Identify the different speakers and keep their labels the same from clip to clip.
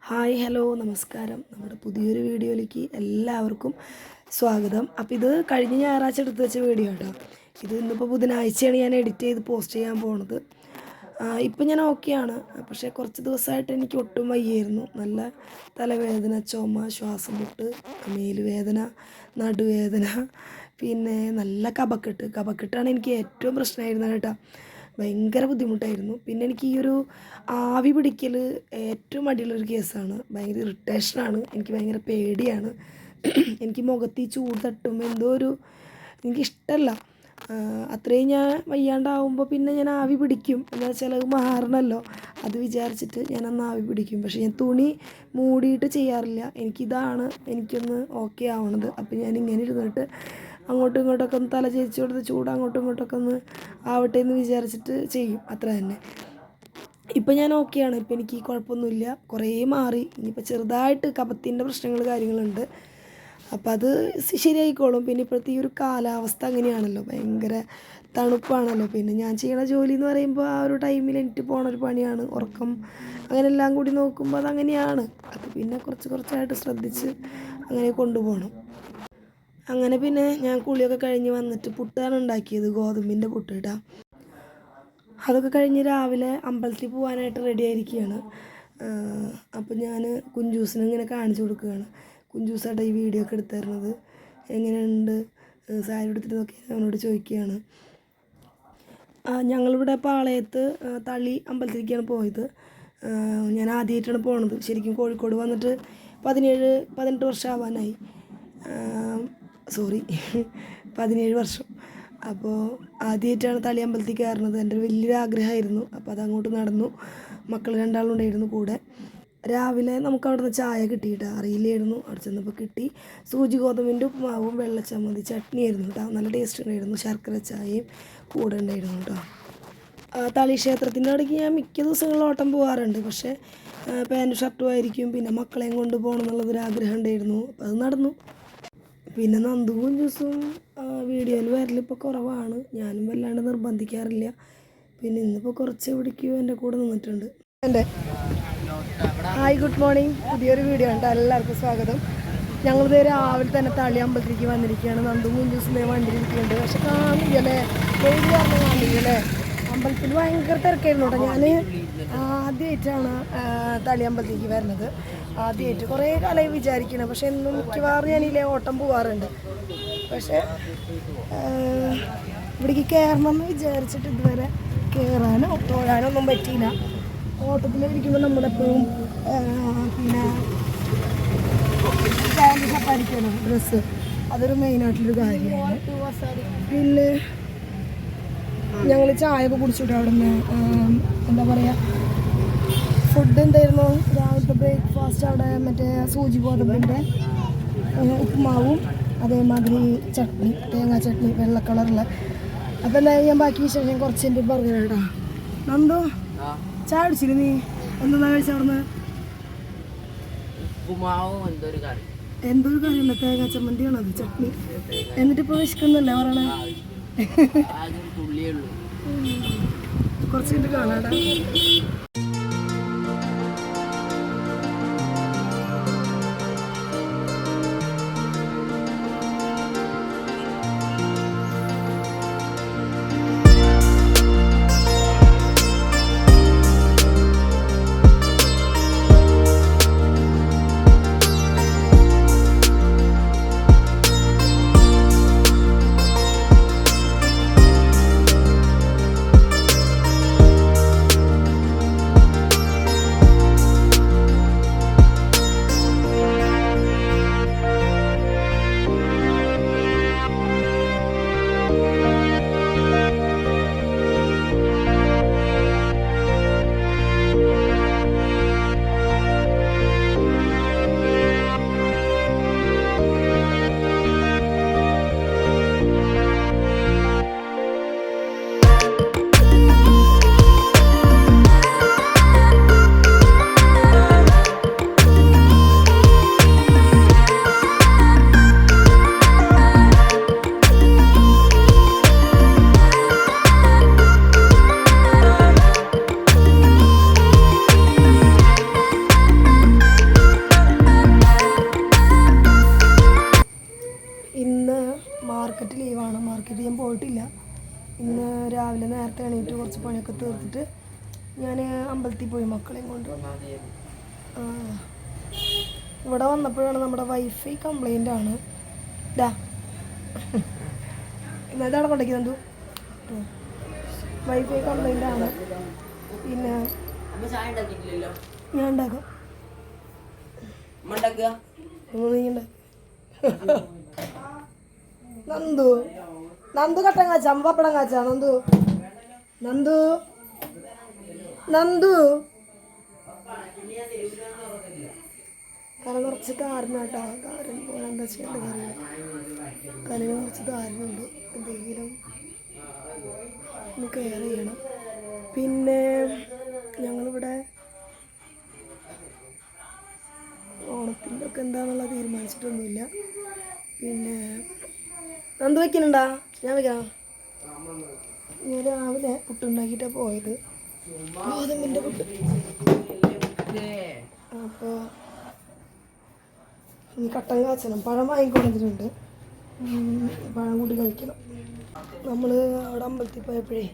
Speaker 1: Hi hello നമസ്കാരം. നമ്മുടെ പുതിയൊരു വീഡിയോയിലേക്ക് എല്ലാവർക്കും സ്വാഗതം. അപ്പോൾ ഇത് കഴിഞ്ഞ ഞായറാഴ്ച എടുത്ത് വെച്ച വീഡിയോ കേട്ടോ. ഇത് ഇന്നിപ്പോൾ ബുധനാഴ്ചയാണ് ഞാൻ എഡിറ്റ് ചെയ്ത് പോസ്റ്റ് ചെയ്യാൻ പോണത്. ഇപ്പം ഞാൻ ഓക്കെയാണ്, പക്ഷേ കുറച്ച് ദിവസമായിട്ട് എനിക്ക് ഒട്ടും വയ്യായിരുന്നു. നല്ല തലവേദന, ചുമ, ശ്വാസം മുട്ട്, മേലുവേദന, നടുവേദന, പിന്നെ നല്ല കഫക്കെട്ടാണ് എനിക്ക് ഏറ്റവും പ്രശ്നമായിരുന്നത് കേട്ടോ. ഭയങ്കര ബുദ്ധിമുട്ടായിരുന്നു. പിന്നെ എനിക്ക് ഈ ഒരു ആവി പിടിക്കൽ ഏറ്റവും മടിയുള്ളൊരു കേസാണ്. ഭയങ്കര ഇറിറ്റേഷനാണ്, എനിക്ക് ഭയങ്കര പേടിയാണ്. എനിക്ക് മുഖത്ത് ഈ ചൂട് തട്ടുമ്പോൾ എന്തോ ഒരു എനിക്കിഷ്ടമല്ല. അത്രയും ഞാൻ വയ്യാണ്ടാവുമ്പോൾ പിന്നെ ഞാൻ ആവി പിടിക്കും, എന്താ വെച്ചാൽ അത് മാറണമല്ലോ, അത് വിചാരിച്ചിട്ട് ഞാനന്ന് ആവി പിടിക്കും. പക്ഷേ ഞാൻ തുണി മൂടിയിട്ട് ചെയ്യാറില്ല. എനിക്കൊന്ന് ഓക്കെ ആവണത്. അപ്പോൾ ഞാൻ ഇങ്ങനെ ഇരുന്നിട്ട് അങ്ങോട്ടും ഇങ്ങോട്ടൊക്കെ ഒന്ന് തല ചേച്ച് കൊടുത്ത് ചൂട് അങ്ങോട്ടും ഇങ്ങോട്ടൊക്കെ ഒന്ന് ആവട്ടെ എന്ന് വിചാരിച്ചിട്ട് ചെയ്യും, അത്ര തന്നെ. ഇപ്പം ഞാൻ ഓക്കെയാണ്. ഇപ്പം എനിക്ക് കുഴപ്പമൊന്നുമില്ല, കുറേ മാറി. ഇനിയിപ്പോൾ ചെറുതായിട്ട് കഫത്തിൻ്റെ കാര്യങ്ങളുണ്ട്. അപ്പോൾ അത് ശരിയായിക്കോളും. പിന്നെ ഇപ്പോഴത്തെ ഈ ഒരു കാലാവസ്ഥ അങ്ങനെയാണല്ലോ, ഭയങ്കര തണുപ്പാണല്ലോ. പിന്നെ ഞാൻ ചെയ്യണ ജോലി എന്ന് പറയുമ്പോൾ ആ ഒരു ടൈമിൽ എനിക്ക് പോണൊരു പണിയാണ്, ഉറക്കം, അങ്ങനെ എല്ലാം കൂടി നോക്കുമ്പോൾ അതങ്ങനെയാണ്. അത് പിന്നെ കുറച്ചായിട്ട് ശ്രദ്ധിച്ച് അങ്ങനെ കൊണ്ടുപോകണം. അങ്ങനെ പിന്നെ ഞാൻ കുളിയൊക്കെ കഴിഞ്ഞ് വന്നിട്ട് പുട്ടാണ് ഉണ്ടാക്കിയത്, ഗോതമ്പിൻ്റെ പുട്ട് കേട്ടോ. അതൊക്കെ കഴിഞ്ഞ് രാവിലെ അമ്പലത്തിൽ പോകാനായിട്ട് റെഡി ആയിരിക്കുകയാണ്. അപ്പോൾ ഞാൻ കുഞ്ചൂസിനെ ഇങ്ങനെ കാണിച്ചു കൊടുക്കുകയാണ്. കുഞ്ചൂസായിട്ട് ഈ വീഡിയോ ഒക്കെ എടുത്തു തരുന്നത്. എങ്ങനെയുണ്ട് സാരി എടുത്തിട്ട് നോക്കി അവനോട് ചോദിക്കുകയാണ്. ഞങ്ങളിവിടെ പാളയത്ത് തളി അമ്പലത്തിലേക്കാണ് പോയത്. ഞാൻ ആദ്യമായിട്ടാണ് പോണത്. ശരിക്കും കോഴിക്കോട് വന്നിട്ട് 17-18 വർഷം ആവാനായി. 17 വർഷം. അപ്പോൾ ആദ്യമായിട്ടാണ് തളി അമ്പലത്തിൽ കയറുന്നത്. എൻ്റെ ഒരു വലിയൊരു ആഗ്രഹമായിരുന്നു. അപ്പോൾ അതങ്ങോട്ട് നടന്നു. മക്കൾ രണ്ടാളുണ്ടായിരുന്നു കൂടെ. രാവിലെ നമുക്ക് അവിടെ നിന്ന് ചായ കിട്ടിയിട്ട് അറിയില്ലായിരുന്നു. അവിടെ ചെന്നപ്പോൾ കിട്ടി. സൂചി ഗോതമ്പിൻ്റെ ഉപ്പുമാവും വെള്ളച്ചമ്മന്തി ചട്നിയായിരുന്നു കേട്ടോ. നല്ല ടേസ്റ്റ് ഉണ്ടായിരുന്നു. ശർക്കര ചായയും കൂടെ ഉണ്ടായിരുന്നു കേട്ടോ. തളി ക്ഷേത്രത്തിൻ്റെ അവിടേക്ക് ഞാൻ മിക്ക ദിവസങ്ങളിൽ ഓട്ടം പോകാറുണ്ട്. പക്ഷേ പാൻറ്റും ഷർട്ടും ആയിരിക്കും. പിന്നെ മക്കളെയും കൊണ്ട് പോകണം എന്നുള്ളതൊരു ആഗ്രഹം ഉണ്ടായിരുന്നു. അപ്പോൾ അത് നടന്നു. പിന്നെ നന്ദുവും ജ്യൂസും വീഡിയോയിൽ വരലിപ്പോൾ കുറവാണ്. ഞാനും വല്ലാണ്ട് നിർബന്ധിക്കാറില്ല. പിന്നെ ഇന്നിപ്പോൾ കുറച്ച് എവിടേക്കോ എൻ്റെ കൂടെ നിന്നിട്ടുണ്ട്. Hi, good morning. പുതിയൊരു വീഡിയോ ഉണ്ട്, എല്ലാവർക്കും സ്വാഗതം. ഞങ്ങളിത് രാവിലെ തന്നെ തളി അമ്പലത്തിലേക്ക് വന്നിരിക്കുകയാണ്. നന്ദുവും ജ്യൂസും വണ്ടിയിലിരിക്കുന്നുണ്ട്. പക്ഷെ കാണില്ലല്ലേ, വെയിൽ കാരണം കാണില്ലല്ലേ. അമ്പലത്തിൽ ഭയങ്കര തിരക്കായിരുന്നു കേട്ടോ. ഞാൻ ആദ്യമായിട്ടാണ് തളി അമ്പലത്തിലേക്ക് വരുന്നത്. ആദ്യമായിട്ട് കുറേ കാലമായി വിചാരിക്കണം. പക്ഷെ എന്നും മിക്കവാറും ഞാനില്ലേ ഓട്ടം പോകാറുണ്ട്. പക്ഷേ ഇവിടേക്ക് കയറണമെന്ന് വിചാരിച്ചിട്ട് ഇതുവരെ കയറാനോ തൊഴാനോ ഒന്നും പറ്റിയില്ല. ഓട്ടത്തിലിരിക്കുമ്പോൾ നമ്മുടെ എപ്പോഴും പിന്നെ പാൻറ് ഷർട്ടായിരിക്കണം ഡ്രസ്സ്, അതൊരു മെയിനായിട്ടുള്ളൊരു കാര്യമാണ്. പിന്നെ ഞങ്ങൾ ചായ ഒക്കെ കുടിച്ചിട്ട് അവിടെ നിന്ന് എന്താ പറയുക, ഫുഡ് എന്തായിരുന്നു രാവിലത്തെ ബ്രേക്ക്ഫാസ്റ്റ്? അവിടെ മറ്റേ സൂചി ഗോതമ്പിൻ്റെ ഉപ്പുമാവും അതേമാതിരി ചട്നി, തേങ്ങാ ചട്നി, വെള്ള കളറുള്ള. അപ്പോൾ എന്തായാലും ഞാൻ ബാക്കി വിശേഷം കുറച്ച് എൻ്റെ പറഞ്ഞു കേട്ടോ. നന്ദു, ചായ കുടിച്ചില്ല നീ? എന്താ കഴിച്ച അവിടുന്ന്? എന്തൊരു കറിയല്ല, തേങ്ങാ ചമ്മന്തിയാണോ അത്, ചട്നി. എന്നിട്ടിപ്പോൾ വിശക്കുന്നില്ലേ പറയണേ? കുറച്ച് കഴിഞ്ഞിട്ട് കാണാടാ. ഇന്ന് രാവിലെ നേരത്തെ എണീറ്റ് കുറച്ച് പണിയൊക്കെ തീർത്തിട്ട് ഞാൻ അമ്പലത്തിൽ പോയി മക്കളെയും കൊണ്ട്. ഇവിടെ വന്നപ്പോഴാണ് നമ്മുടെ വൈഫൈ കംപ്ലൈൻ്റ് ആണ്. ഇതാ ഇന്നത്തെ അവിടെ കൊണ്ടേക്കുന്നു വൈഫൈ കംപ്ലൈൻ്റ് ആണ്. പിന്നെ ഞാൻ ഉണ്ടാക്കാം നന്ദു നന്ദു കട്ടൻ കാച്ചാ പപ്പടം കാച്ചാ നന്ദു നന്ദു നന്ദു കല നിറച്ച് താരനാട്ടാ. താരൻ എന്താ ചെയ്യേണ്ട കാര്യം, കലയിൽ നിറച്ച് താരനുണ്ട്. എന്തെങ്കിലും ഒന്ന് കെയർ ചെയ്യണം. പിന്നെ ഞങ്ങളിവിടെ ഓണത്തിൻ്റെ ഒക്കെ എന്താണെന്നുള്ളത് തീരുമാനിച്ചിട്ടൊന്നുമില്ല. പിന്നെ നന്ദു വയ്ക്കുന്നുണ്ടാ? ഞാൻ വയ്ക്കാം. ഞാൻ രാവിലെ പുട്ടുണ്ടാക്കിയിട്ടാണ് പോയത്, ഗോതമ്പിൻ്റെ പുട്ട്. അപ്പോൾ ഇനി കട്ടൻ കാച്ചണം. പഴം വാങ്ങിക്കൊണ്ടിട്ടുണ്ട്, പഴം കൂടി കഴിക്കണം. നമ്മൾ അവിടെ അമ്പലത്തിൽ പോയപ്പോഴേ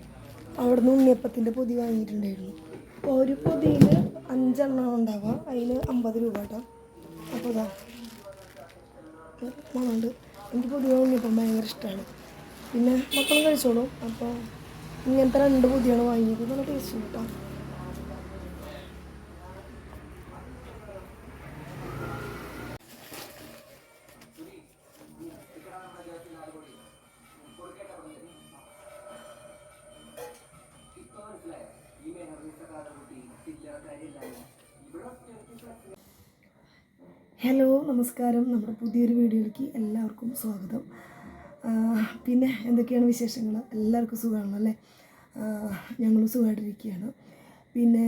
Speaker 1: അവിടെ നിന്ന് ഉണ്ണിയപ്പത്തിൻ്റെ പൊതി വാങ്ങിയിട്ടുണ്ടായിരുന്നു. അപ്പോൾ ഒരു പൊതിയിൽ 5 എണ്ണം ഉണ്ടാവുക, അതിന് 50 രൂപ കേട്ടോ. അപ്പോൾ ഇതാ മണമുണ്ട്. എനിക്ക് പൊതിയ ഉണ്ണിയപ്പം ഭയങ്കര ഇഷ്ടമാണ്. പിന്നെ മക്കളും കഴിച്ചോളും. അപ്പോൾ ഇങ്ങനത്തെ 2 പൊതിയാണ് വാങ്ങിയത്. നല്ല ടേസ്റ്റ് ഉണ്ട് കേട്ടോ. ഹലോ, നമസ്കാരം. നമ്മുടെ പുതിയൊരു വീഡിയോയിലേക്ക് എല്ലാവർക്കും സ്വാഗതം. പിന്നെ എന്തൊക്കെയാണ് വിശേഷങ്ങൾ? എല്ലാവർക്കും സുഖമാണല്ലോ അല്ലേ? ഞങ്ങളും സുഖമായിട്ടിരിക്കുകയാണ്. പിന്നെ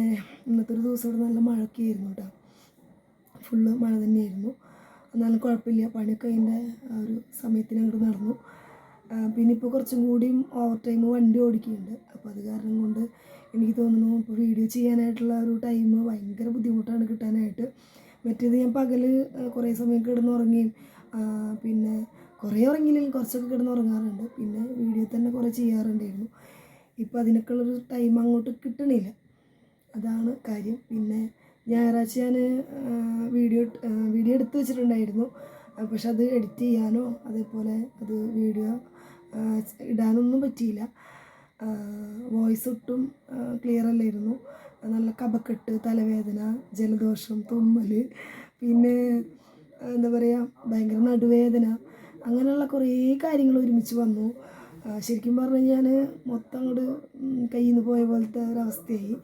Speaker 1: ഇന്നത്തെ ഒരു ദിവസം ഇവിടെ നല്ല മഴയൊക്കെ ആയിരുന്നു കേട്ടോ. ഫുള്ള് മഴ തന്നെയായിരുന്നു. എന്നാലും കുഴപ്പമില്ല, പണിയൊക്കെ അതിൻ്റെ ആ ഒരു സമയത്തിന് അങ്ങോട്ട് നടന്നു. പിന്നെ ഇപ്പോൾ കുറച്ചും കൂടിയും ഓവർ ടൈം വണ്ടി ഓടിക്കുന്നുണ്ട്. അപ്പോൾ അത് കാരണം കൊണ്ട് എനിക്ക് തോന്നുന്നു ഇപ്പോൾ വീഡിയോ ചെയ്യാനായിട്ടുള്ള ഒരു ടൈം ഭയങ്കര ബുദ്ധിമുട്ടാണ് കിട്ടാനായിട്ട്. മറ്റേത് ഞാൻ പകൽ കുറേ സമയം കിടന്നുറങ്ങുകയും പിന്നെ കുറേ ഉറങ്ങിയില്ലെങ്കിൽ കുറച്ചൊക്കെ കിടന്നുറങ്ങാറുണ്ട്. പിന്നെ വീഡിയോ തന്നെ കുറേ ചെയ്യാറുണ്ടായിരുന്നു. ഇപ്പോൾ അതിനൊക്കെ ഉള്ളൊരു ടൈം അങ്ങോട്ട് കിട്ടണില്ല, അതാണ് കാര്യം. പിന്നെ ഞായറാഴ്ച ഞാൻ വീഡിയോ എടുത്ത് വെച്ചിട്ടുണ്ടായിരുന്നു. പക്ഷെ അത് എഡിറ്റ് ചെയ്യാനോ അതേപോലെ അത് വീഡിയോ ഇടാനൊന്നും പറ്റിയില്ല. വോയിസ് ഒട്ടും ക്ലിയർ അല്ലായിരുന്നു. നല്ല കഫക്കെട്ട്, തലവേദന, ജലദോഷം, തുമ്മൽ, പിന്നെ എന്താ പറയുക ഭയങ്കര നടുവേദന, അങ്ങനെയുള്ള കുറേ കാര്യങ്ങൾ ഒരുമിച്ച് വന്നു. ശരിക്കും പറഞ്ഞു കഴിഞ്ഞാൽ മൊത്തം അങ്ങോട്ട് കയ്യിൽ നിന്ന് പോയ പോലത്തെ ഒരവസ്ഥയായി.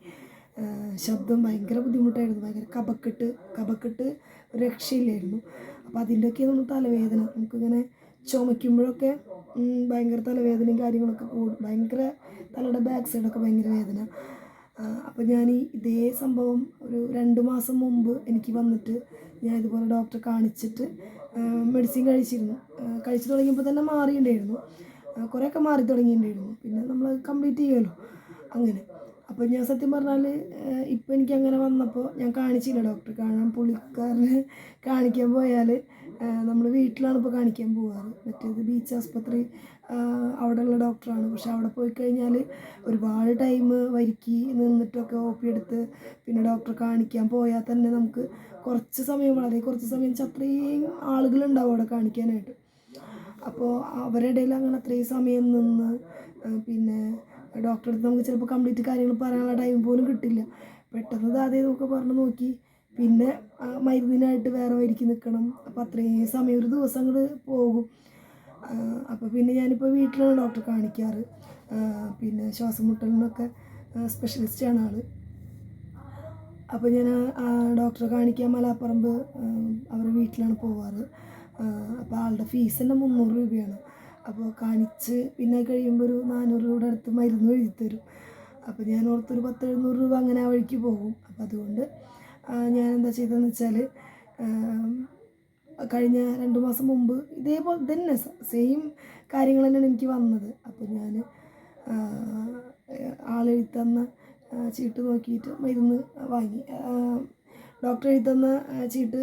Speaker 1: ശബ്ദം ഭയങ്കര ബുദ്ധിമുട്ടായിരുന്നു. ഭയങ്കര കഫക്കെട്ട് ഒരു രക്ഷയില്ലായിരുന്നു. അപ്പോൾ അതിൻ്റെയൊക്കെ നമ്മൾ തലവേദന, നമുക്കിങ്ങനെ ചുമയ്ക്കുമ്പോഴൊക്കെ ഭയങ്കര തലവേദനയും കാര്യങ്ങളൊക്കെ ഭയങ്കര തലയുടെ ബാക്ക് സൈഡൊക്കെ ഭയങ്കര വേദന. അപ്പോൾ ഞാൻ ഇതേ സംഭവം ഒരു 2 മാസം മുമ്പ് എനിക്ക് വന്നിട്ട് ഞാൻ ഇതുപോലെ ഡോക്ടറെ കാണിച്ചിട്ട് മെഡിസിൻ കഴിച്ചു തുടങ്ങിയപ്പോൾ തന്നെ മാറിയിട്ടുണ്ടായിരുന്നു. കുറേയൊക്കെ മാറി തുടങ്ങിയിട്ടുണ്ടായിരുന്നു. പിന്നെ നമ്മൾ കംപ്ലീറ്റ് ചെയ്യുമല്ലോ അങ്ങനെ. അപ്പോൾ ഞാൻ സത്യം പറഞ്ഞാൽ ഇപ്പോൾ എനിക്കങ്ങനെ വന്നപ്പോൾ ഞാൻ കാണിച്ചില്ല ഡോക്ടറെ. പുള്ളിക്കാരനെ കാണിക്കാൻ പോയാൽ നമ്മൾ വീട്ടിലാണ് ഇപ്പോൾ കാണിക്കാൻ പോകാറ്. മറ്റേത് ബീച്ച് ആസ്പത്രി അവിടെയുള്ള ഡോക്ടറാണ്. പക്ഷെ അവിടെ പോയി കഴിഞ്ഞാൽ ഒരുപാട് ടൈം വരിക്കി നിന്നിട്ടൊക്കെ OP എടുത്ത് പിന്നെ ഡോക്ടറെ കാണിക്കാൻ പോയാൽ തന്നെ നമുക്ക് വളരെ കുറച്ച് സമയം അത്രയും ആളുകളുണ്ടാവും അവിടെ കാണിക്കാനായിട്ട്. അപ്പോൾ അവരുടെ ഇടയിൽ അങ്ങനെ അത്രയും സമയം നിന്ന് പിന്നെ ഡോക്ടറെ അടുത്ത് നമുക്ക് ചിലപ്പോൾ കംപ്ലീറ്റ് കാര്യങ്ങൾ പറയാനുള്ള ടൈം പോലും കിട്ടില്ല. പെട്ടെന്ന് അതേതൊക്കെ പറഞ്ഞ് നോക്കി പിന്നെ മരുന്നിനായിട്ട് വേറെ വരിക്ക് നിൽക്കണം. അപ്പോൾ അത്രയും സമയം ഒരു ദിവസം അങ്ങോട്ട് പോകും. അപ്പോൾ പിന്നെ ഞാനിപ്പോൾ വീട്ടിലാണ് ഡോക്ടറെ കാണിക്കാറ്. പിന്നെ ശ്വാസം മുട്ടലിനൊക്കെ സ്പെഷ്യലിസ്റ്റാണ് ആൾ. അപ്പോൾ ഞാൻ ഡോക്ടറെ കാണിക്കാൻ മലാപ്പറമ്പ് അവരുടെ വീട്ടിലാണ് പോവാറ്. അപ്പോൾ ആളുടെ ഫീസ് തന്നെ 300 രൂപയാണ്. അപ്പോൾ കാണിച്ച് പിന്നെ കഴിയുമ്പോൾ ഒരു 400 രൂപയുടെ അടുത്ത് മരുന്ന് എഴുതി തരും. അപ്പോൾ ഞാൻ ഓർത്തൊരു 10-700 രൂപ അങ്ങനെ ആ വഴിക്ക് പോകും. അപ്പോൾ അതുകൊണ്ട് ഞാൻ എന്താ ചെയ്തതെന്ന് വെച്ചാൽ കഴിഞ്ഞ 2 മാസം മുമ്പ് ഇതേപോലെ തന്നെ സെയിം കാര്യങ്ങൾ തന്നെയാണ് എനിക്ക് വന്നത്. അപ്പോൾ ഞാൻ ആളെഴുതി തന്ന ചീട്ട് നോക്കിയിട്ട് മരുന്ന് വാങ്ങി. ഡോക്ടർ എഴുതി തന്ന ചീട്ട്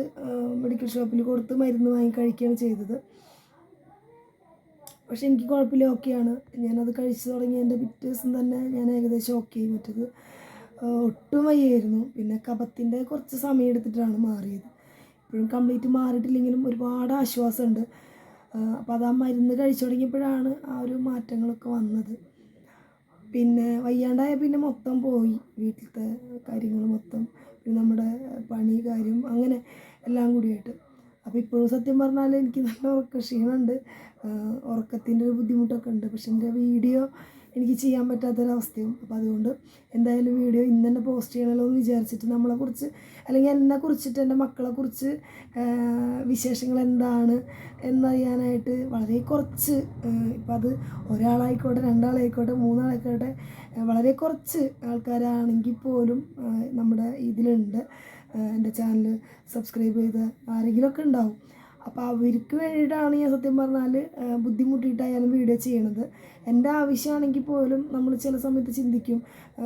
Speaker 1: മെഡിക്കൽ ഷോപ്പിൽ കൊടുത്ത് മരുന്ന് വാങ്ങി കഴിക്കുകയാണ് ചെയ്തത്. പക്ഷെ എനിക്ക് കുഴപ്പമില്ല, ഓക്കെയാണ്. ഞാനത് കഴിച്ചു തുടങ്ങിയതിൻ്റെ പിറ്റേ ദിവസം തന്നെ ഞാൻ ഏകദേശം ഓക്കെ. മറ്റത് ഒട്ടും വയ്യായിരുന്നു. പിന്നെ കഫത്തിൻ്റെ കുറച്ച് സമയം എടുത്തിട്ടാണ് മാറിയത്. ഇപ്പോഴും കംപ്ലീറ്റ് മാറിയിട്ടില്ലെങ്കിലും ഒരുപാട് ആശ്വാസമുണ്ട്. അപ്പോൾ അത് ആ മരുന്ന് കഴിച്ചു തുടങ്ങിയപ്പോഴാണ് ആ ഒരു മാറ്റങ്ങളൊക്കെ വന്നത്. പിന്നെ വയ്യാണ്ടായ പിന്നെ മൊത്തം പോയി, വീട്ടിലത്തെ കാര്യങ്ങൾ മൊത്തം, പിന്നെ നമ്മുടെ പണി കാര്യം അങ്ങനെ എല്ലാം കൂടിയായിട്ട്. അപ്പോൾ ഇപ്പോഴും സത്യം പറഞ്ഞാൽ എനിക്ക് നല്ല ക്ഷീണമുണ്ട്, ഉറക്കത്തിൻ്റെ ഒരു ബുദ്ധിമുട്ടൊക്കെ ഉണ്ട്. പക്ഷെ എൻ്റെ വീഡിയോ എനിക്ക് ചെയ്യാൻ പറ്റാത്തൊരവസ്ഥയും. അപ്പോൾ അതുകൊണ്ട് എന്തായാലും വീഡിയോ ഇന്ന് തന്നെ പോസ്റ്റ് ചെയ്യണമല്ലോ എന്ന് വിചാരിച്ചിട്ട് നമ്മളെക്കുറിച്ച്, അല്ലെങ്കിൽ എന്നെക്കുറിച്ചിട്ട്, എൻ്റെ മക്കളെക്കുറിച്ച് വിശേഷങ്ങൾ എന്താണ് എന്നറിയാനായിട്ട് വളരെ കുറച്ച്, ഇപ്പം അത് ഒരാളായിക്കോട്ടെ, രണ്ടാളായിക്കോട്ടെ, മൂന്നാളായിക്കോട്ടെ, വളരെ കുറച്ച് ആൾക്കാരാണെങ്കിൽ പോലും നമ്മുടെ ഇതിലുണ്ട്. എൻ്റെ ചാനൽ സബ്സ്ക്രൈബ് ചെയ്ത് ആരെങ്കിലുമൊക്കെ ഉണ്ടാവും. അപ്പോൾ അവർക്ക് വേണ്ടിയിട്ടാണ് ഞാൻ സത്യം പറഞ്ഞാൽ ബുദ്ധിമുട്ടിയിട്ടായാലും വീഡിയോ ചെയ്യണത്. എൻ്റെ ആവശ്യമാണെങ്കിൽ പോലും നമ്മൾ ചില സമയത്ത് ചിന്തിക്കും,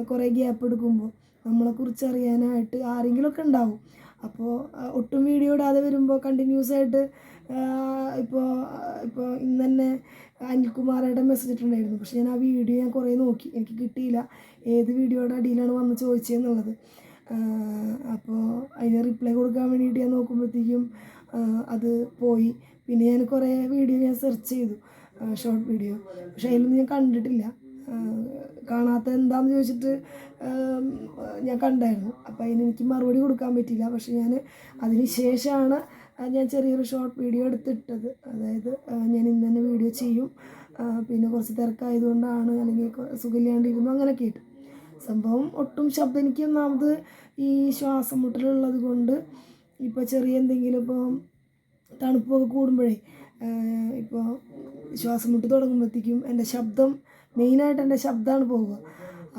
Speaker 1: കുറേ ഗ്യാപ്പ് എടുക്കുമ്പോൾ നമ്മളെക്കുറിച്ച് അറിയാനായിട്ട് ആരെങ്കിലുമൊക്കെ ഉണ്ടാവും. അപ്പോൾ ഒട്ടും വീഡിയോ ഇടാതെ വരുമ്പോൾ കണ്ടിന്യൂസ് ആയിട്ട് ഇപ്പോൾ ഇന്ന് തന്നെ അനിൽകുമാറുടെ മെസ്സേജ് ഇട്ടിട്ടുണ്ടായിരുന്നു. പക്ഷേ ഞാൻ ആ വീഡിയോ ഞാൻ കുറേ നോക്കി, എനിക്ക് കിട്ടിയില്ല ഏത് വീഡിയോയുടെ അടിയിലാണ് വന്ന് ചോദിച്ചതെന്നുള്ളത്. അപ്പോൾ അതിന് റിപ്ലൈ കൊടുക്കാൻ വേണ്ടിയിട്ട് ഞാൻ നോക്കുമ്പോഴത്തേക്കും അത് പോയി. പിന്നെ ഞാൻ കുറേ വീഡിയോ ഞാൻ സെർച്ച് ചെയ്തു, ഷോർട്ട് വീഡിയോ, പക്ഷേ അതിലൊന്നും ഞാൻ കണ്ടിട്ടില്ല. കാണാത്ത എന്താണെന്ന് ചോദിച്ചിട്ട് ഞാൻ കണ്ടായിരുന്നു. അപ്പോൾ അതിനെനിക്ക് മറുപടി കൊടുക്കാൻ പറ്റിയില്ല. പക്ഷേ ഞാൻ അതിന് ശേഷമാണ് ഞാൻ ചെറിയൊരു ഷോർട്ട് വീഡിയോ എടുത്തിട്ടത്. അതായത് ഞാൻ ഇന്ന് തന്നെ വീഡിയോ ചെയ്യും, പിന്നെ കുറച്ച് തിരക്കായതുകൊണ്ടാണ്, അല്ലെങ്കിൽ സുഖമില്ലാണ്ടിരുന്നു, അങ്ങനെയൊക്കെ ആയിട്ട്. സംഭവം ഒട്ടും ശബ്ദം, എനിക്ക് ഒന്നാമത് ഈ ശ്വാസം മുട്ടലുള്ളത് കൊണ്ട് ഇപ്പോൾ ചെറിയ എന്തെങ്കിലും, ഇപ്പോൾ തണുപ്പൊക്കെ കൂടുമ്പോഴേ ഇപ്പോൾ ശ്വാസം മുട്ട് തുടങ്ങുമ്പോഴത്തേക്കും എൻ്റെ ശബ്ദം, മെയിനായിട്ട് എൻ്റെ ശബ്ദമാണ് പോവുക.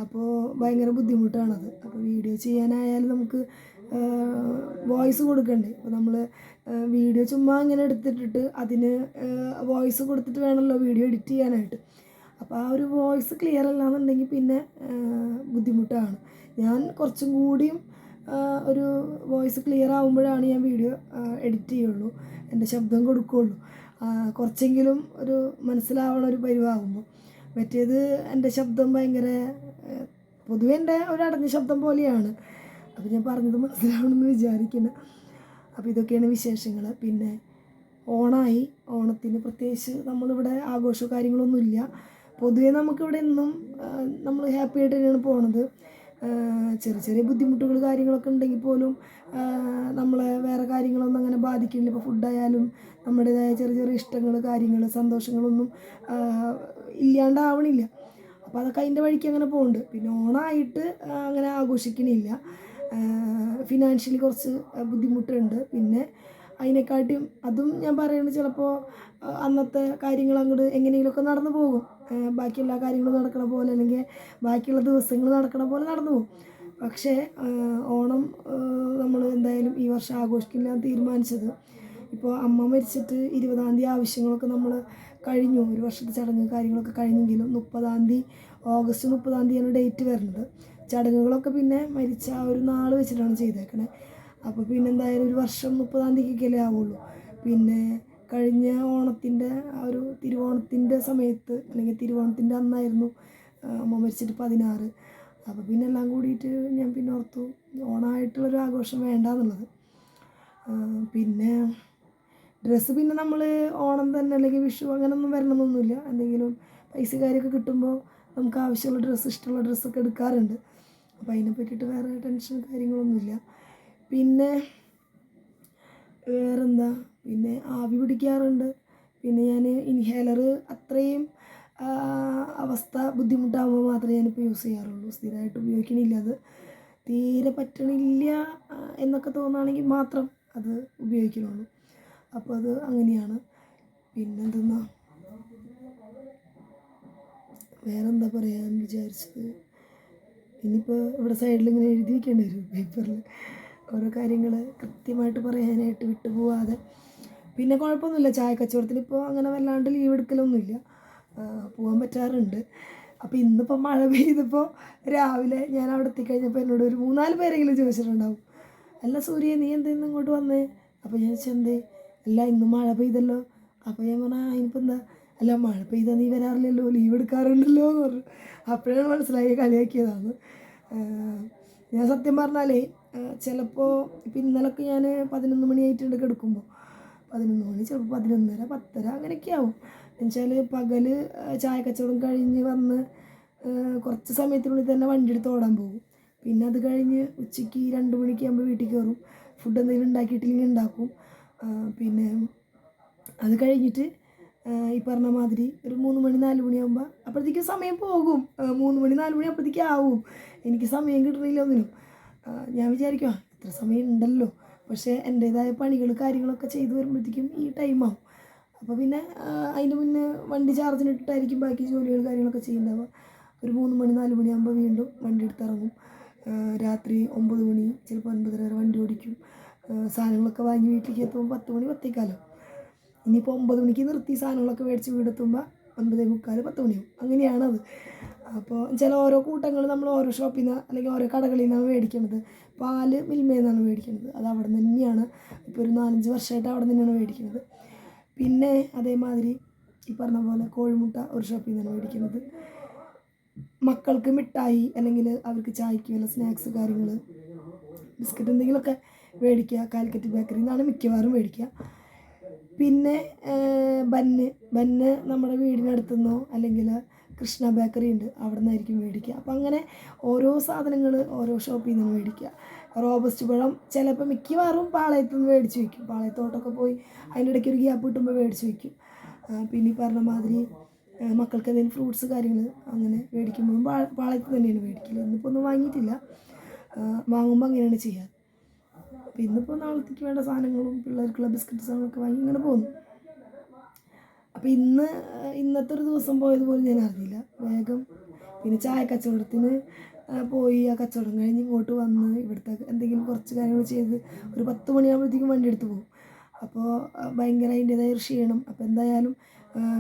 Speaker 1: അപ്പോൾ ഭയങ്കര ബുദ്ധിമുട്ടാണത്. അപ്പോൾ വീഡിയോ ചെയ്യാനായാലും നമുക്ക് വോയിസ് കൊടുക്കണ്ടേ. അപ്പോൾ നമ്മൾ വീഡിയോ ചുമ്മാ ഇങ്ങനെ എടുത്തിട്ടിട്ട് അതിന് വോയിസ് കൊടുത്തിട്ട് വേണമല്ലോ വീഡിയോ എഡിറ്റ് ചെയ്യാനായിട്ട്. അപ്പോൾ ആ ഒരു വോയിസ് ക്ലിയർ അല്ലാന്നുണ്ടെങ്കിൽ പിന്നെ ബുദ്ധിമുട്ടാണ്. ഞാൻ കുറച്ചും കൂടിയും ഒരു വോയിസ് ക്ലിയർ ആകുമ്പോഴാണ് ഞാൻ വീഡിയോ എഡിറ്റ് ചെയ്യുള്ളൂ, എൻ്റെ ശബ്ദം കൊടുക്കുകയുള്ളൂ, കുറച്ചെങ്കിലും ഒരു മനസ്സിലാവണ ഒരു പരിവാകുമ്പോൾ. മറ്റേത് എൻ്റെ ശബ്ദം ഭയങ്കര, പൊതുവെ എൻ്റെ ഒരു അടഞ്ഞ ശബ്ദം പോലെയാണ്. അപ്പോൾ ഞാൻ പറഞ്ഞത് മനസ്സിലാവണമെന്ന് വിചാരിക്കുന്നു. അപ്പോൾ ഇതൊക്കെയാണ് വിശേഷങ്ങൾ. പിന്നെ ഓണമായി, ഓണത്തിന് പ്രത്യേകിച്ച് നമ്മളിവിടെ ആഘോഷ കാര്യങ്ങളൊന്നുമില്ല. പൊതുവേ നമുക്കിവിടെ എന്നും നമ്മൾ ഹാപ്പി ആയിട്ട് തന്നെയാണ് പോണത്. ചെറിയ ചെറിയ ബുദ്ധിമുട്ടുകൾ കാര്യങ്ങളൊക്കെ ഉണ്ടെങ്കിൽ പോലും നമ്മളെ വേറെ കാര്യങ്ങളൊന്നും അങ്ങനെ ബാധിക്കുന്നില്ല. ഇപ്പോൾ ഫുഡായാലും നമ്മുടേതായ ചെറിയ ചെറിയ ഇഷ്ടങ്ങൾ, കാര്യങ്ങൾ, സന്തോഷങ്ങളൊന്നും ഇല്ലാണ്ടാവണില്ല. അപ്പോൾ അതൊക്കെ അതിൻ്റെ വഴിക്ക് അങ്ങനെ പോകുന്നുണ്ട്. പിന്നെ ഓണമായിട്ട് അങ്ങനെ ആഘോഷിക്കണില്ല, ഫിനാൻഷ്യലി കുറച്ച് ബുദ്ധിമുട്ടുണ്ട്. പിന്നെ അതിനെക്കാട്ടിയും അതും ഞാൻ പറയുന്നത്, ചിലപ്പോൾ അന്നത്തെ കാര്യങ്ങൾ അങ്ങോട്ട് എങ്ങനെയെങ്കിലുമൊക്കെ നടന്നു പോകും, ബാക്കി എല്ലാ കാര്യങ്ങളും നടക്കണ പോലെ, അല്ലെങ്കിൽ ബാക്കിയുള്ള ദിവസങ്ങൾ നടക്കണ പോലെ നടന്നു പോകും. പക്ഷേ ഓണം നമ്മൾ എന്തായാലും ഈ വർഷം ആഘോഷിക്കില്ല തീരുമാനിച്ചത്. ഇപ്പോൾ അമ്മ മരിച്ചിട്ട് 20-ാം തീയതി ആവശ്യങ്ങളൊക്കെ നമ്മൾ കഴിഞ്ഞു, ഒരു വർഷത്തെ ചടങ്ങ് കാര്യങ്ങളൊക്കെ കഴിഞ്ഞെങ്കിലും 30-ാം തീയതി, ഓഗസ്റ്റ് 30-ാം തീയതിയാണ് ഡേറ്റ് വരുന്നത്. ചടങ്ങുകളൊക്കെ പിന്നെ മരിച്ച ആ ഒരു നാൾ വെച്ചിട്ടാണ് ചെയ്തേക്കണേ. അപ്പോൾ പിന്നെ എന്തായാലും ഒരു വർഷം 30-ാം തീയതിക്കല്ലേ ആവുള്ളൂ. പിന്നെ കഴിഞ്ഞ ഓണത്തിൻ്റെ ആ ഒരു തിരുവോണത്തിൻ്റെ സമയത്ത്, അല്ലെങ്കിൽ തിരുവോണത്തിൻ്റെ അന്നായിരുന്നു അമ്മ മരിച്ചിട്ട് 16. അപ്പോൾ പിന്നെ എല്ലാം കൂടിയിട്ട് ഞാൻ പിന്നെ ഓർത്തു ഓണമായിട്ടുള്ളൊരു ആഘോഷം വേണ്ട എന്നുള്ളത്. പിന്നെ ഡ്രസ്സ് പിന്നെ നമ്മൾ ഓണം തന്നെ അല്ലെങ്കിൽ വിഷു അങ്ങനെയൊന്നും വരണമെന്നൊന്നുമില്ല. എന്തെങ്കിലും പൈസ കാര്യമൊക്കെ കിട്ടുമ്പോൾ നമുക്ക് ആവശ്യമുള്ള ഡ്രസ്സ്, ഇഷ്ടമുള്ള ഡ്രസ്സൊക്കെ എടുക്കാറുണ്ട്. അപ്പോൾ അതിനെ പറ്റിയിട്ട് വേറെ ടെൻഷൻ കാര്യങ്ങളൊന്നുമില്ല. പിന്നെ വേറെന്താ, പിന്നെ ആവി പിടിക്കാറുണ്ട്. പിന്നെ ഞാൻ ഇൻഹേലർ അത്രയും അവസ്ഥ ബുദ്ധിമുട്ടാകുമ്പോൾ മാത്രമേ ഞാനിപ്പോൾ യൂസ് ചെയ്യാറുള്ളൂ, സ്ഥിരമായിട്ട് ഉപയോഗിക്കണില്ല. അത് തീരെ പറ്റണില്ല എന്നൊക്കെ തോന്നുകയാണെങ്കിൽ മാത്രം അത് ഉപയോഗിക്കണുള്ളൂ. അപ്പോൾ അത് അങ്ങനെയാണ്. പിന്നെന്തെന്നാ, വേറെന്താ പറയാൻ വിചാരിച്ചത്. ഇനിയിപ്പോൾ ഇവിടെ സൈഡിൽ ഇങ്ങനെ എഴുതി വയ്ക്കേണ്ടി വരും പേപ്പറിൽ ഓരോ കാര്യങ്ങൾ കൃത്യമായിട്ട് പറയാനായിട്ട്, വിട്ടുപോകാതെ. പിന്നെ കുഴപ്പമൊന്നുമില്ല, ചായ കച്ചവടത്തിന് ഇപ്പോൾ അങ്ങനെ വല്ലാണ്ട് ലീവ് എടുക്കലൊന്നുമില്ല, പോകാൻ പറ്റാറുണ്ട്. അപ്പോൾ ഇന്നിപ്പോൾ മഴ പെയ്തപ്പോൾ രാവിലെ ഞാൻ അവിടെ എത്തിക്കഴിഞ്ഞപ്പോൾ എന്നോട് ഒരു 3-4 പേരെങ്കിലും ചോദിച്ചിട്ടുണ്ടാവും, അല്ല സൂര്യ നീ എന്തെങ്കിലും ഇങ്ങോട്ട് വന്നേ. അപ്പോൾ ഞാൻ ചോദിച്ചെന്തേ, അല്ല ഇന്ന് മഴ പെയ്തല്ലോ. അപ്പോൾ ഞാൻ പറഞ്ഞാൽ അതിനിപ്പോൾ എന്താ, അല്ല മഴ പെയ്താൽ നീ വരാറില്ലല്ലോ, ലീവ് എടുക്കാറുണ്ടല്ലോ എന്ന് പറഞ്ഞു. അപ്പോഴാണ് മനസ്സിലായി കളിയാക്കിയതാണ്. ഞാൻ സത്യം പറഞ്ഞാലേ ചിലപ്പോൾ ഇപ്പം ഇന്നലൊക്കെ ഞാൻ 11 മണിയായിട്ടുണ്ട് കിടക്കുമ്പോൾ. 11 മണി, ചിലപ്പോൾ 11:30, 10:30 അങ്ങനെയൊക്കെ ആവും. എന്നുവെച്ചാൽ പകൽ ചായ കച്ചവടം കഴിഞ്ഞ് വന്ന് കുറച്ച് സമയത്തിനുള്ളിൽ തന്നെ വണ്ടി എടുത്ത് ഓടാൻ പോകും. പിന്നെ അത് കഴിഞ്ഞ് ഉച്ചയ്ക്ക് 2 മണിക്ക് ആകുമ്പോൾ വീട്ടിൽ കയറും. ഫുഡ് എന്തെങ്കിലും ഉണ്ടാക്കിയിട്ടില്ലെങ്കിൽ ഉണ്ടാക്കും. പിന്നെ അത് കഴിഞ്ഞിട്ട് ഈ പറഞ്ഞ മാതിരി ഒരു 3 മണി 4 മണിയാകുമ്പോൾ അപ്പോഴത്തേക്കും സമയം പോകും. 3 മണി 4 മണി അപ്പോഴത്തേക്കും ആവും. എനിക്ക് സമയം കിട്ടണില്ല ഒന്നിനും. ഞാൻ വിചാരിക്കുക ഇത്ര സമയം ഉണ്ടല്ലോ, പക്ഷേ എൻ്റേതായ പണികൾ കാര്യങ്ങളൊക്കെ ചെയ്ത് വരുമ്പോഴത്തേക്കും ഈ ടൈമാവും. അപ്പോൾ പിന്നെ അതിന് മുന്നേ വണ്ടി ചാർജിനിട്ടിട്ടായിരിക്കും ബാക്കി ജോലികൾ കാര്യങ്ങളൊക്കെ ചെയ്യുന്നുണ്ടാവുക. ഒരു 3 മണി 4 മണിയാകുമ്പോൾ വീണ്ടും വണ്ടി എടുത്തിറങ്ങും. രാത്രി 9 മണി, ചിലപ്പോൾ 9:30 വരെ വണ്ടി ഓടിക്കും. സാധനങ്ങളൊക്കെ വാങ്ങി വീട്ടിലേക്ക് എത്തുമ്പോൾ 10 മണി 10:15. ഇനിയിപ്പോൾ 9 മണിക്ക് നിർത്തി സാധനങ്ങളൊക്കെ മേടിച്ച് വീടെത്തുമ്പോൾ 9:45 10 മണിയാവും. അങ്ങനെയാണത്. അപ്പോൾ ചില ഓരോ കൂട്ടങ്ങൾ നമ്മൾ ഓരോ ഷോപ്പിൽ നിന്ന് അല്ലെങ്കിൽ ഓരോ കടകളിൽ നിന്നാണ് മേടിക്കുന്നത്. പാല് മിൽമയിൽ നിന്നാണ് മേടിക്കുന്നത്. അത് അവിടെ നിന്ന് തന്നെയാണ്. ഇപ്പോൾ ഒരു 4-5 വർഷമായിട്ട് അവിടെ തന്നെയാണ് മേടിക്കുന്നത്. പിന്നെ അതേമാതിരി ഈ പറഞ്ഞ പോലെ കോഴിമുട്ട ഒരു ഷോപ്പിൽ നിന്നാണ് മേടിക്കുന്നത്. മക്കൾക്ക് മിഠായി അല്ലെങ്കിൽ അവർക്ക് ചായക്ക് വല്ല സ്നാക്സ് കാര്യങ്ങൾ ബിസ്ക്കറ്റ് എന്തെങ്കിലുമൊക്കെ മേടിക്കുക. കാലിക്കറ്റ് ബേക്കറിയിൽ നിന്നാണ് മിക്കവാറും മേടിക്കുക. പിന്നെ ബന്ന് നമ്മുടെ വീടിനടുത്തുനിന്നോ അല്ലെങ്കിൽ കൃഷ്ണ ബേക്കറി ഉണ്ട്, അവിടെ നിന്നായിരിക്കും മേടിക്കുക. അപ്പം അങ്ങനെ ഓരോ സാധനങ്ങൾ ഓരോ ഷോപ്പിൽ നിന്ന് മേടിക്കുക. റോബസ്റ്റ് പഴം ചിലപ്പോൾ മിക്കവാറും പാളയത്തു നിന്ന് മേടിച്ച് വയ്ക്കും. പാളയത്തോട്ടൊക്കെ പോയി അതിൻ്റെ ഇടയ്ക്ക് ഒരു ഗ്യാപ്പ് കിട്ടുമ്പോൾ മേടിച്ച് വയ്ക്കും. പിന്നെ ഈ പറഞ്ഞ മാതിരി മക്കൾക്ക് എന്തെങ്കിലും ഫ്രൂട്ട്സ് കാര്യങ്ങൾ അങ്ങനെ മേടിക്കുമ്പോഴും പാളയത്ത് തന്നെയാണ് മേടിക്കൽ. ഇന്നിപ്പോൾ ഒന്നും വാങ്ങിയിട്ടില്ല. വാങ്ങുമ്പോൾ അങ്ങനെയാണ് ചെയ്യാറ്. അപ്പോൾ ഇന്നിപ്പോൾ നാളത്തേക്ക് വേണ്ട സാധനങ്ങളും പിള്ളേർക്കുള്ള ബിസ്ക്കറ്റ് സാധനങ്ങളൊക്കെ വാങ്ങി ഇങ്ങനെ പോകുന്നു. അപ്പോൾ ഇന്നത്തെ ഒരു ദിവസം പോയതുപോലെ ഞാൻ അറിഞ്ഞില്ല. വേഗം പിന്നെ ചായ കച്ചവടത്തിന് പോയി ആ കച്ചവടം കഴിഞ്ഞ് ഇങ്ങോട്ട് വന്ന് ഇവിടുത്തെ എന്തെങ്കിലും കുറച്ച് കാര്യങ്ങൾ ചെയ്ത് ഒരു 10 മണിയാകുമ്പോഴത്തേക്കും വണ്ടി എടുത്ത് പോകും. അപ്പോൾ ഭയങ്കര അതിൻ്റേതായ ഒരു ക്ഷീണം. അപ്പോൾ എന്തായാലും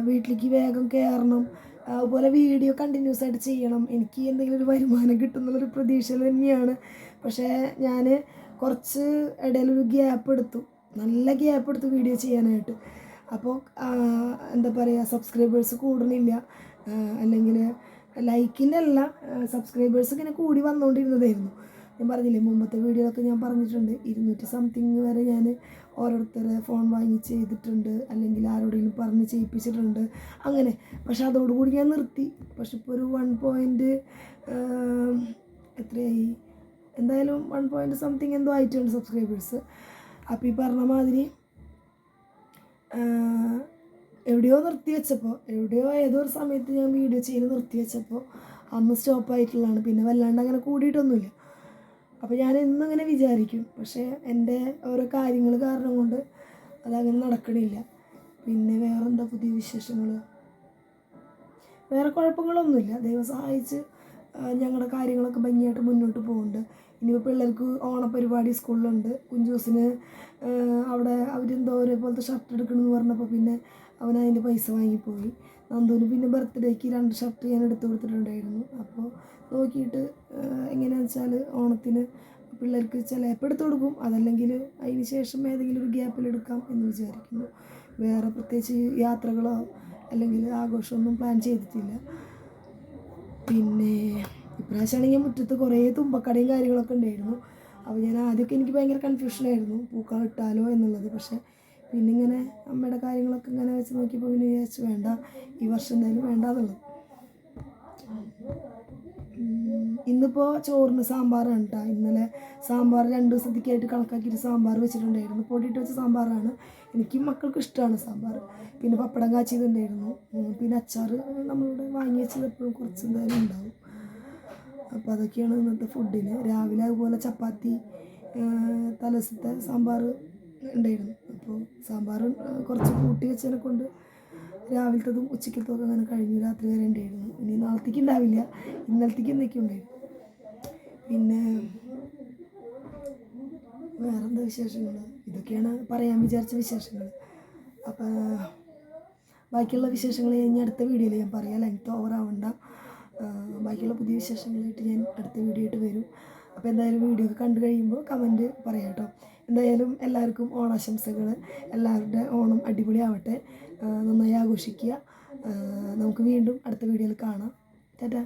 Speaker 1: വീട്ടിലേക്ക് വേഗം കയറണം. അതുപോലെ വീഡിയോ കണ്ടിന്യൂസ് ആയിട്ട് ചെയ്യണം. എനിക്ക് എന്തെങ്കിലും ഒരു വരുമാനം കിട്ടുന്നുള്ളൊരു പ്രതീക്ഷയിൽ തന്നെയാണ്. പക്ഷേ ഞാൻ കുറച്ച് ഇടയിലൊരു ഗ്യാപ്പ് എടുത്തു, നല്ല ഗ്യാപ്പ് എടുത്തു വീഡിയോ ചെയ്യാനായിട്ട്. അപ്പോൾ എന്താ പറയുക, സബ്സ്ക്രൈബേഴ്സ് കൂടണില്ല. അല്ലെങ്കിൽ ലൈക്കിൻ്റെ അല്ല, സബ്സ്ക്രൈബേഴ്സ് ഇങ്ങനെ കൂടി വന്നുകൊണ്ടിരുന്നതായിരുന്നു. ഞാൻ പറഞ്ഞില്ലേ, മുമ്പത്തെ വീഡിയോയിലൊക്കെ ഞാൻ പറഞ്ഞിട്ടുണ്ട് 200 സംതിങ് വരെ ഞാൻ ഓരോരുത്തരെ ഫോൺ വാങ്ങി ചെയ്തിട്ടുണ്ട്, അല്ലെങ്കിൽ ആരോടെങ്കിലും പറഞ്ഞ് ചെയ്യിപ്പിച്ചിട്ടുണ്ട് അങ്ങനെ. പക്ഷെ അതോടുകൂടി ഞാൻ നിർത്തി. പക്ഷെ ഇപ്പോൾ ഒരു 1 എത്രയായി, എന്തായാലും 1 സംതിങ് എന്തോ ആയിട്ടുണ്ട് സബ്സ്ക്രൈബേഴ്സ്. അപ്പോൾ ഈ പറഞ്ഞ മാതിരി എവിടെയോ നിർത്തി വെച്ചപ്പോൾ, ഏതോ ഒരു സമയത്ത് ഞാൻ വീഡിയോ ചെയ്ത് നിർത്തി വെച്ചപ്പോൾ അന്ന് സ്റ്റോപ്പായിട്ടുള്ളതാണ്. പിന്നെ വല്ലാണ്ട് അങ്ങനെ കൂടിയിട്ടൊന്നുമില്ല. അപ്പോൾ ഞാൻ ഇന്നിങ്ങനെ വിചാരിക്കും, പക്ഷേ എൻ്റെ ഓരോ കാര്യങ്ങൾ കാരണം കൊണ്ട് അതങ്ങനെ നടക്കണില്ല. പിന്നെ വേറെന്താ പുതിയ വിശേഷങ്ങൾ? വേറെ കുഴപ്പങ്ങളൊന്നുമില്ല. ദൈവം സഹായിച്ച് ഞങ്ങളുടെ കാര്യങ്ങളൊക്കെ ഭംഗിയായിട്ട് മുന്നോട്ട് പോകുന്നുണ്ട്. ഇനിയിപ്പോൾ പിള്ളേർക്ക് ഓണപ്പരിപാടി സ്കൂളിലുണ്ട്. കുഞ്ചൂസിന് അവിടെ അവരെന്തോ ഒരേപോലത്തെ ഷർട്ട് എടുക്കണമെന്ന് പറഞ്ഞപ്പോൾ പിന്നെ അവൻ അതിൻ്റെ പൈസ വാങ്ങിപ്പോയി. നന്ദുവിന് പിന്നെ ബർത്ത്ഡേക്ക് 2 ഷർട്ട് ഞാൻ എടുത്തു കൊടുത്തിട്ടുണ്ടായിരുന്നു. അപ്പോൾ നോക്കിയിട്ട് എങ്ങനെയാണെന്ന് വെച്ചാൽ ഓണത്തിന് പിള്ളേർക്ക് ചിലപ്പോൾ എടുത്തു കൊടുക്കും, അതല്ലെങ്കിൽ അതിന് ശേഷം ഏതെങ്കിലും ഒരു ഗ്യാപ്പിലെടുക്കാം എന്ന് വിചാരിക്കുന്നു. വേറെ പ്രത്യേകിച്ച് യാത്രകളോ അല്ലെങ്കിൽ ആഘോഷമൊന്നും പ്ലാൻ ചെയ്തിട്ടില്ല. പിന്നെ ഇപ്രാവശ്യമാണെങ്കിൽ മുറ്റത്ത് കുറേ തുമ്പക്കടയും കാര്യങ്ങളൊക്കെ ഉണ്ടായിരുന്നു. അപ്പോൾ ഞാൻ ആദ്യമൊക്കെ എനിക്ക് ഭയങ്കര കൺഫ്യൂഷനായിരുന്നു പൂക്കൾ ഇട്ടാലോ എന്നുള്ളത്. പക്ഷേ പിന്നെ ഇങ്ങനെ അമ്മയുടെ കാര്യങ്ങളൊക്കെ ഇങ്ങനെ വെച്ച് നോക്കിയപ്പോൾ പിന്നെ വിചാരിച്ചു വേണ്ട, ഈ വർഷം എന്തായാലും വേണ്ട എന്നുള്ളത്. ഇന്നിപ്പോൾ ചോറിന് സാമ്പാറാണ് കേട്ടോ. ഇന്നലെ സാമ്പാർ 2 ദിവസത്തേക്കായിട്ട് കണക്കാക്കിയിട്ട് സാമ്പാർ വെച്ചിട്ടുണ്ടായിരുന്നു. പൊടിയിട്ട് വെച്ച സാമ്പാറാണ്. എനിക്കും മക്കൾക്ക് ഇഷ്ടമാണ് സാമ്പാർ. പിന്നെ പപ്പടം കാച്ചിയതുണ്ടായിരുന്നു. പിന്നെ അച്ചാർ നമ്മളിവിടെ വാങ്ങി വെച്ചത് എപ്പോഴും കുറച്ച് എന്തായാലും ഉണ്ടാവും. അപ്പോൾ അതൊക്കെയാണ് ഇന്നത്തെ ഫുഡിന്. രാവിലെ അതുപോലെ ചപ്പാത്തി, തലേദിവസത്തെ സാമ്പാർ ഉണ്ടായിരുന്നു. അപ്പോൾ സാമ്പാർ കുറച്ച് കൂട്ടി വെച്ചതിനെ കൊണ്ട് രാവിലത്തതും ഉച്ചക്കത്തതും അങ്ങനെ കഴിഞ്ഞു. രാത്രി വരെ ഉണ്ടായിരുന്നു. ഇനി നാളത്തേക്ക് ഉണ്ടാവില്ല, ഇന്നലത്തേക്ക് എന്തൊക്കെ ഉണ്ടായിരുന്നു. പിന്നെ വേറെന്താ വിശേഷങ്ങൾ? ഇതൊക്കെയാണ് പറയാൻ വിചാരിച്ച വിശേഷങ്ങൾ. അപ്പോൾ ബാക്കിയുള്ള വിശേഷങ്ങൾ ഇനി അടുത്ത വീഡിയോയിൽ ഞാൻ പറയാം. ലെങ്ത് ഓവറാവണ്ട. ബാക്കിയുള്ള പുതിയ വിശേഷങ്ങളായിട്ട് ഞാൻ അടുത്ത വീഡിയോ ആയിട്ട് വരും. അപ്പോൾ എന്തായാലും വീഡിയോ ഒക്കെ കണ്ടു കഴിയുമ്പോൾ കമൻറ്റ് പറയാം കേട്ടോ. എന്തായാലും എല്ലാവർക്കും ഓണാശംസകൾ. എല്ലാവരുടെ ഓണം അടിപൊളിയാവട്ടെ, നന്നായി ആഘോഷിക്കുക. നമുക്ക് വീണ്ടും അടുത്ത വീഡിയോയിൽ കാണാം. ടാറ്റാ.